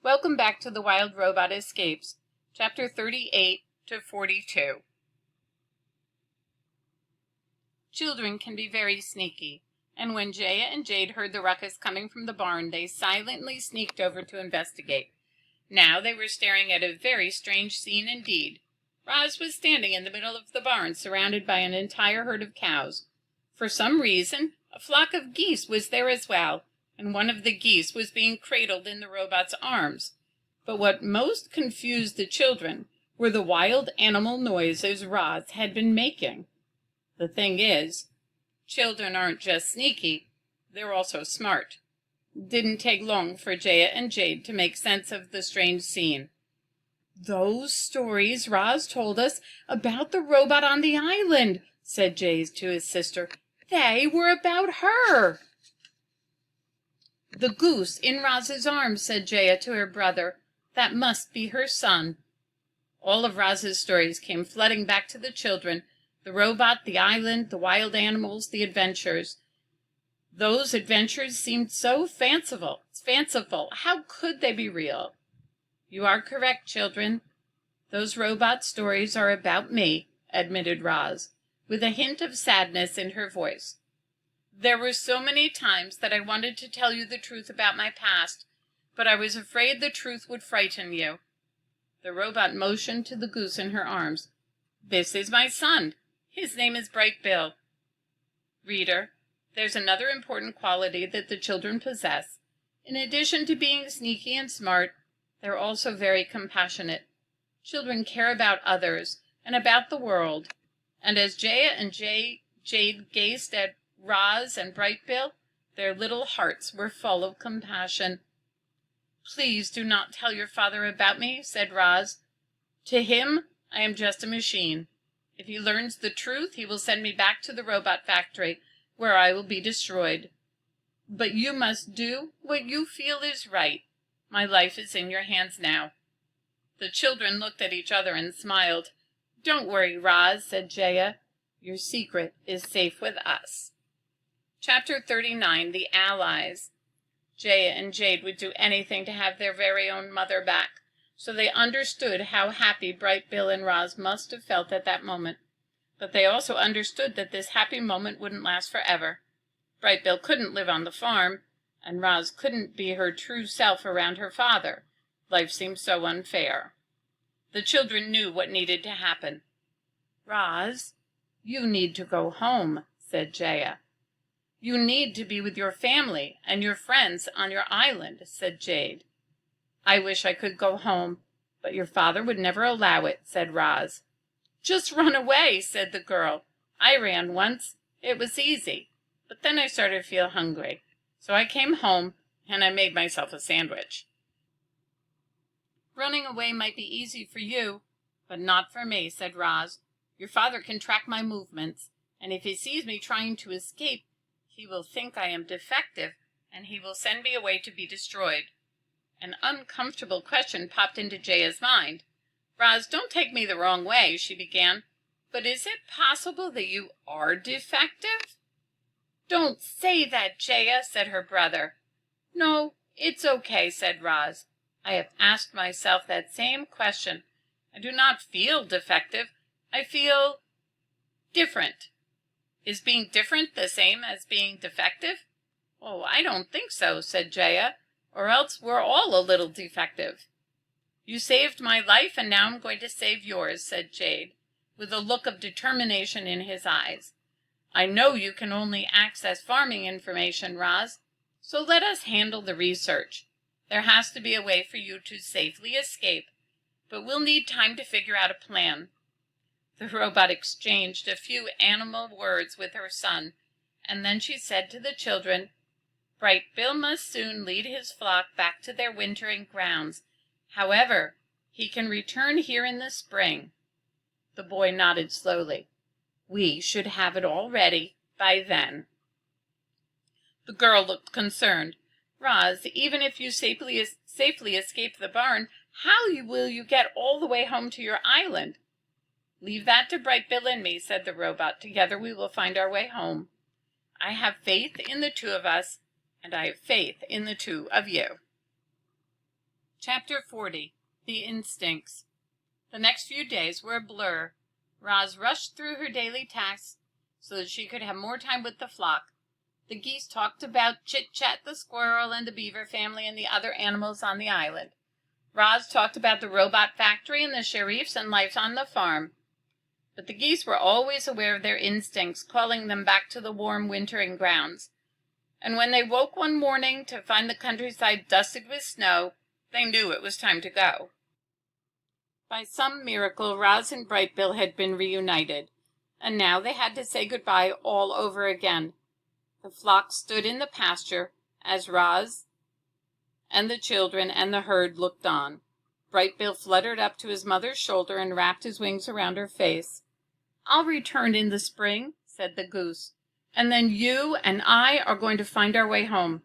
Welcome back to The Wild Robot Escapes, Chapter 38 to 42. Children can be very sneaky, and when Jaya and Jade heard the ruckus coming from the barn, they silently sneaked over to investigate. Now they were staring at a very strange scene indeed. Roz was standing in the middle of the barn, surrounded by an entire herd of cows. For some reason, a flock of geese was there as well, and one of the geese was being cradled in the robot's arms. But what most confused the children were the wild animal noises Roz had been making. The thing is, children aren't just sneaky, they're also smart. It didn't take long for Jaya and Jade to make sense of the strange scene. "Those stories Roz told us about the robot on the island," said Jay to his sister. "They were about her." "The goose in Roz's arms," said Jaya to her brother. "That must be her son." All of Roz's stories came flooding back to the children. The robot, the island, the wild animals, the adventures. Those adventures seemed so fanciful. How could they be real? "You are correct, children. Those robot stories are about me," admitted Roz, with a hint of sadness in her voice. "There were so many times that I wanted to tell you the truth about my past, but I was afraid the truth would frighten you." The robot motioned to the goose in her arms. "This is my son. His name is Bright Bill." Reader, there's another important quality that the children possess. In addition to being sneaky and smart, they're also very compassionate. Children care about others and about the world. And as Jaya and Jade gazed at Roz and Bright Bill, their little hearts were full of compassion. "Please do not tell your father about me," said Roz. "To him, I am just a machine. If he learns the truth, he will send me back to the robot factory, where I will be destroyed. But you must do what you feel is right. My life is in your hands now." The children looked at each other and smiled. "Don't worry, Roz," said Jaya. "Your secret is safe with us." Chapter 39, The Allies. Jaya and Jade would do anything to have their very own mother back, so they understood how happy Bright Bill and Roz must have felt at that moment. But they also understood that this happy moment wouldn't last forever. Bright Bill couldn't live on the farm, and Roz couldn't be her true self around her father. Life seemed so unfair. The children knew what needed to happen. "Roz, you need to go home," said Jaya. "You need to be with your family and your friends on your island," said Jade. "I wish I could go home, but your father would never allow it," said Roz. "Just run away," said the girl. "I ran once. It was easy. But then I started to feel hungry. So I came home, and I made myself a sandwich." "Running away might be easy for you, but not for me," said Roz. "Your father can track my movements, and if he sees me trying to escape, he will think I am defective, and he will send me away to be destroyed." An uncomfortable question popped into Jaya's mind. "Roz, don't take me the wrong way," she began, "but is it possible that you are defective?" "Don't say that, Jaya," said her brother. "No, it's okay," said Roz. "I have asked myself that same question. I do not feel defective. I feel different." "Is being different the same as being defective?" "Oh, I don't think so," said Jaya, "or else we're all a little defective." "You saved my life, and now I'm going to save yours," said Jade, with a look of determination in his eyes. "I know you can only access farming information, Roz, so let us handle the research. There has to be a way for you to safely escape, but we'll need time to figure out a plan." The robot exchanged a few animal words with her son, and then she said to the children, "Bright Bill must soon lead his flock back to their wintering grounds. However, he can return here in the spring." The boy nodded slowly. "We should have it all ready by then." The girl looked concerned. "Roz, even if you safely escape the barn, how will you get all the way home to your island?" "Leave that to Bright Bill and me," said the robot. "Together we will find our way home. I have faith in the two of us, and I have faith in the two of you." Chapter 40. The Instincts. The next few days were a blur. Roz rushed through her daily tasks so that she could have more time with the flock. The geese talked about Chit-Chat the squirrel and the beaver family and the other animals on the island. Roz talked about the robot factory and the sheriffs and life on the farm. But the geese were always aware of their instincts, calling them back to the warm wintering grounds. And when they woke one morning to find the countryside dusted with snow, they knew it was time to go. By some miracle, Roz and Brightbill had been reunited, and now they had to say goodbye all over again. The flock stood in the pasture as Roz and the children and the herd looked on. Brightbill fluttered up to his mother's shoulder and wrapped his wings around her face. "I'll return in the spring," said the goose, "and then you and I are going to find our way home."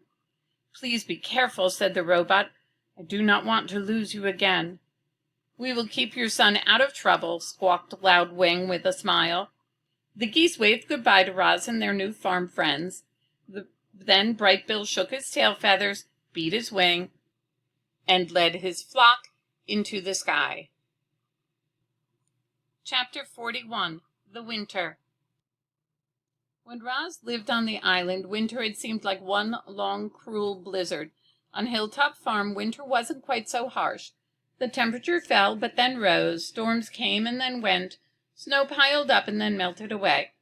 "Please be careful," said the robot. "I do not want to lose you again." "We will keep your son out of trouble," squawked Loud Wing with a smile. The geese waved goodbye to Roz and their new farm friends. Then Brightbill shook his tail feathers, beat his wing, and led his flock into the sky. Chapter 41. The Winter. When Roz lived on the island, winter had seemed like one long, cruel blizzard. On Hilltop Farm, winter wasn't quite so harsh. The temperature fell, but then rose. Storms came and then went. Snow piled up and then melted away.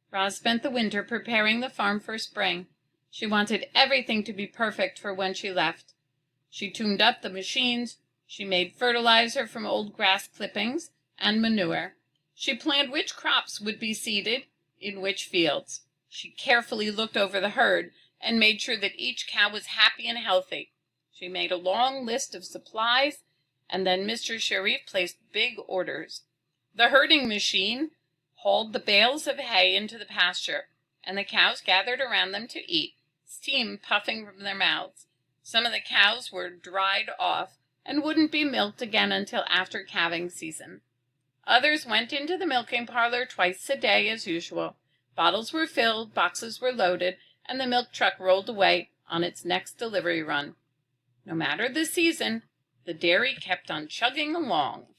Roz spent the winter preparing the farm for spring. She wanted everything to be perfect for when she left. She tuned up the machines. She made fertilizer from old grass clippings and manure. She planned which crops would be seeded in which fields. She carefully looked over the herd and made sure that each cow was happy and healthy. She made a long list of supplies, and then Mr. Sheriff placed big orders. The herding machine hauled the bales of hay into the pasture, and the cows gathered around them to eat, steam puffing from their mouths. Some of the cows were dried off and wouldn't be milked again until after calving season. Others went into the milking parlor twice a day as usual. Bottles were filled, boxes were loaded, and the milk truck rolled away on its next delivery run. No matter the season, the dairy kept on chugging along.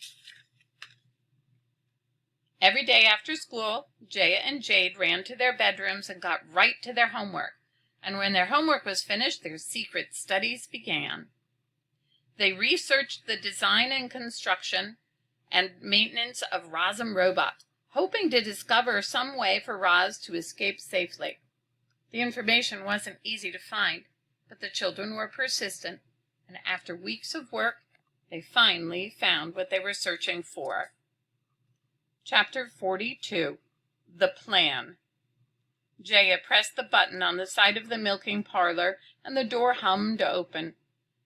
Every day after school, Jaya and Jade ran to their bedrooms and got right to their homework. And when their homework was finished, their secret studies began. They researched the design and construction and maintenance of Rosm Robot, hoping to discover some way for Roz to escape safely. The information wasn't easy to find, but the children were persistent, and after weeks of work, they finally found what they were searching for. Chapter 42. The Plan. Jaya pressed the button on the side of the milking parlor, and the door hummed open.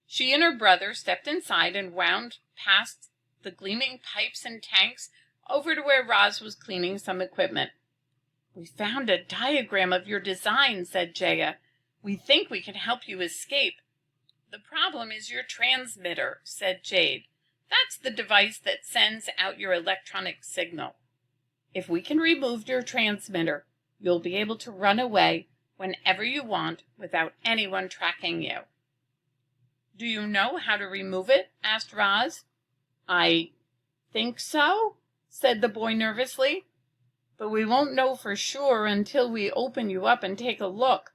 She and her brother stepped inside and wound past the gleaming pipes and tanks over to where Roz was cleaning some equipment. "We found a diagram of your design," said Jaya. "We think we can help you escape." "The problem is your transmitter," said Jade. "That's the device that sends out your electronic signal. If we can remove your transmitter, you'll be able to run away whenever you want without anyone tracking you." "Do you know how to remove it?" asked Roz. "I think so," said the boy nervously. "But we won't know for sure until we open you up and take a look."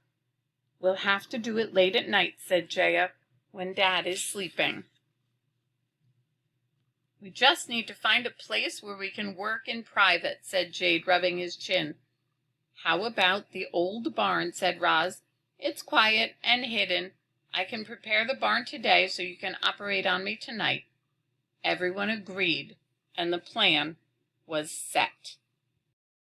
"We'll have to do it late at night," said Jaya, "when Dad is sleeping." "We just need to find a place where we can work in private," said Jade, rubbing his chin. "How about the old barn?" said Roz. "It's quiet and hidden. I can prepare the barn today so you can operate on me tonight." Everyone agreed, and the plan was set.